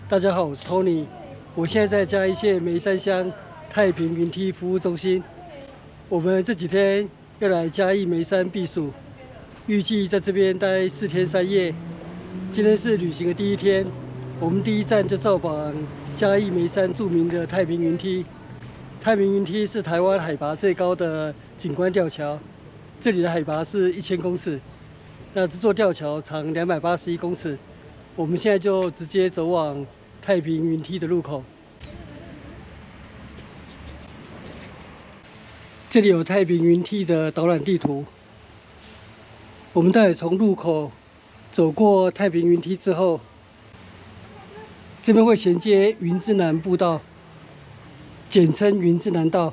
大家好，我是 Tony， 我現在在嘉義縣梅山鄉太平雲梯服務中心。我們這幾天要來嘉義梅山避暑，預計在這邊待4天3夜。今天是旅行的第一天，我們第一站就造訪嘉義梅山著名的太平雲梯。太平雲梯是台灣海拔最高的景觀吊橋，這裡的海拔是1000公尺。那這座吊橋長281公尺。我們現在就直接走往太平雲梯的入口。這裡有太平雲梯的導覽地圖。我們待會從入口走過太平雲梯之後，這邊會銜接雲之南步道，簡稱雲之南道，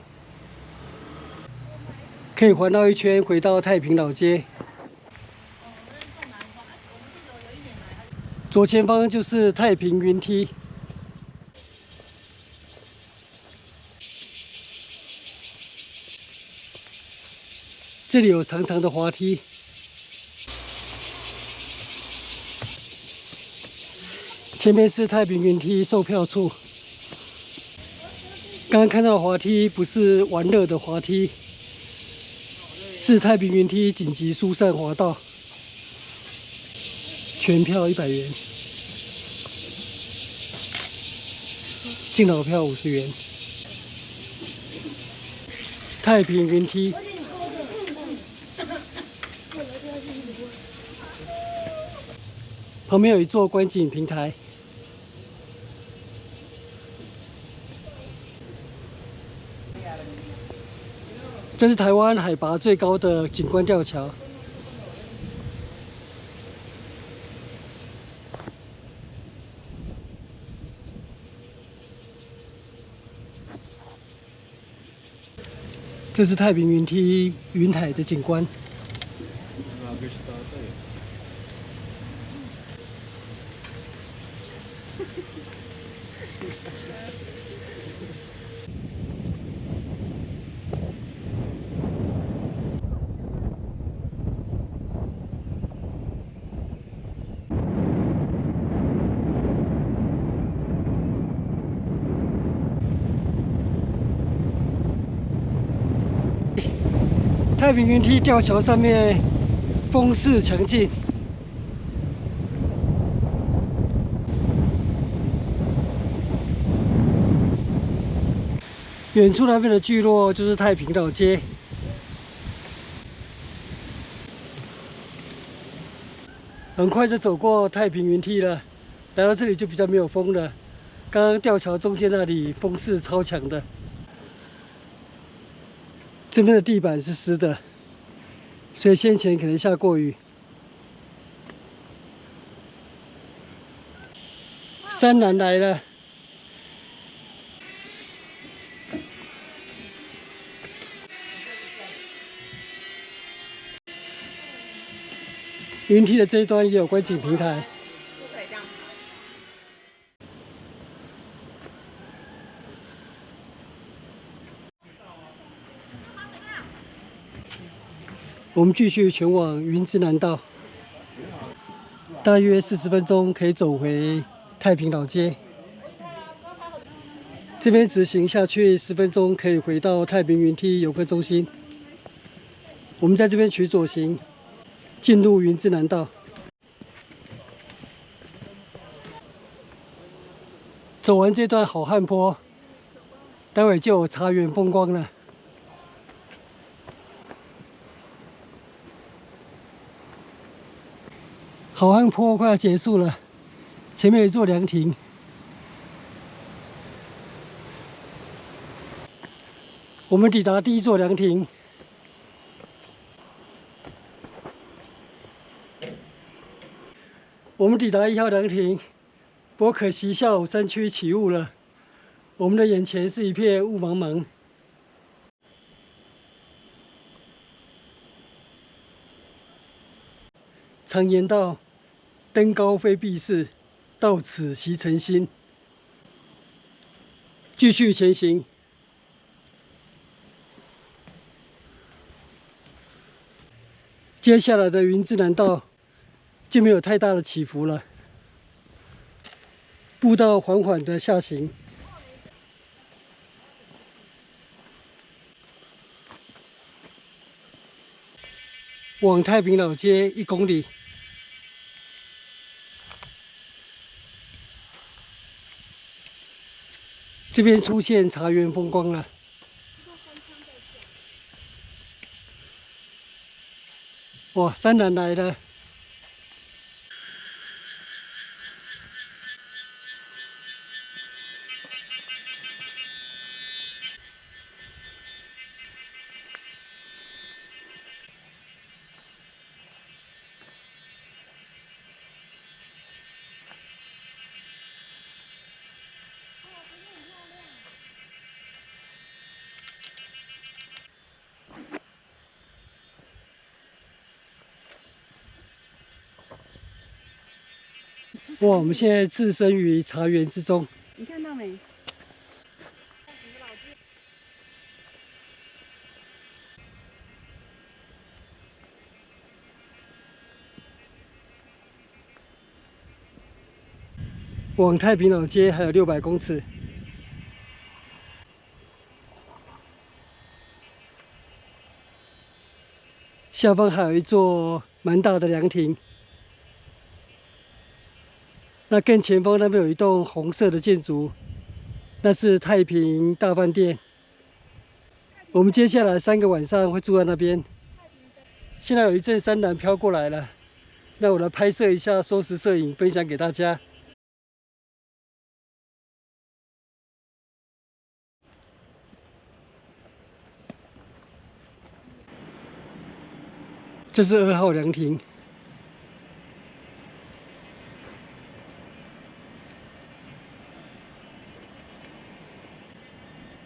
可以環繞一圈回到太平老街。左前方就是太平雲梯，這裡有長長的滑梯，前面是太平雲梯售票處。剛剛看到的滑梯不是玩樂的滑梯，是太平雲梯緊急疏散滑道。全票100元，敬老票50元。太平雲梯，旁邊有一座觀景平台。這是台灣海拔最高的景觀吊橋。這是太平雲梯雲海的景觀。太平雲梯吊橋上面風勢強勁，遠處那邊的聚落就是太平老街。很快就走過太平雲梯了，來到這裡就比較沒有風了。剛剛吊橋中間那裡風勢超強的。這邊的地板是濕的，所以先前可能下過雨。山南來了，雲梯的這一端也有觀景平台。我們繼續前往雲之南道，大約40分鐘可以走回太平老街。這邊直行下去10分鐘可以回到太平雲梯遊客中心。我們在這邊取左行，進入雲之南道。走完這段好漢坡，待會就有茶園風光了。好漢坡快要結束了，前面有一座涼亭。我們抵達第一座涼亭。我們抵達1號涼亭，不過可惜下午山區起霧了，我們的眼前是一片霧茫茫。常言道，登高非避世，到此即成心。繼續前行。接下來的雲之南道就沒有太大的起伏了。步道緩緩的下行，往太平老街1公里。這邊出現茶園風光了。哇，山南來了。哇，我們現在置身於茶園之中。你看到沒？往太平老街還有600公尺。下方還有一座蠻大的涼亭。那更前方那邊有一棟紅色的建築，那是太平大飯店。我們接下來3個晚上會住在那邊。現在有一陣山嵐飄過來了，那我來拍攝一下縮時攝影，分享給大家。這是2號涼亭。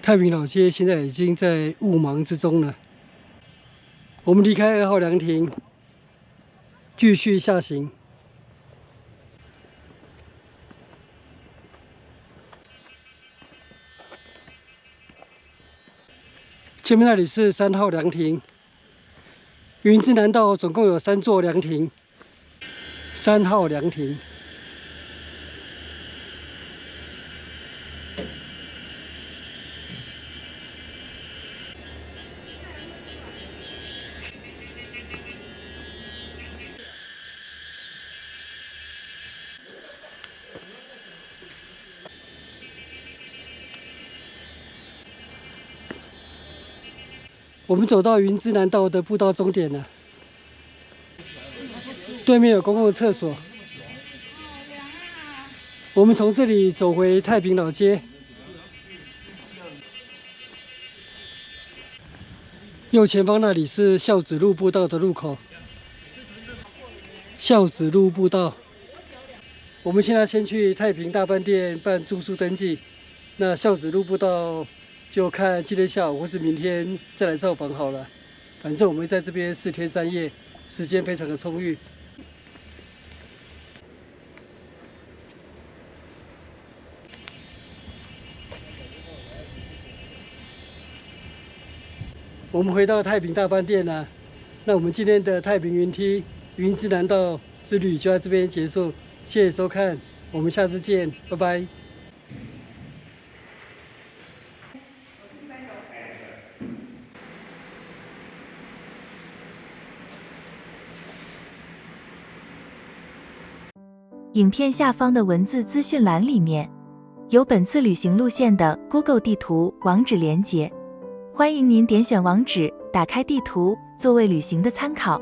太平老街現在已經在霧茫之中了。我們離開2號涼亭，繼續下行。前面那裡是3號涼亭。雲之南道總共有3座涼亭。3號涼亭。我們走到雲之南道的步道終點了，對面有公共廁所。我們從這裡走回太平老街，右前方那裡是孝子路步道的入口。孝子路步道，我們現在先去太平大飯店辦住宿登記。那孝子路步道就看今天下午或是明天再來造訪好了。反正我們在這邊4天3夜，時間非常的充裕。我們回到太平大飯店了。那我們今天的太平雲梯雲之南道之旅就在這邊結束。謝謝收看，我們下次見，拜拜。影片下方的文字資訊欄裡面有本次旅行路線的 Google 地圖網址連結，歡迎您點選網址，打開地圖，作為旅行的參考。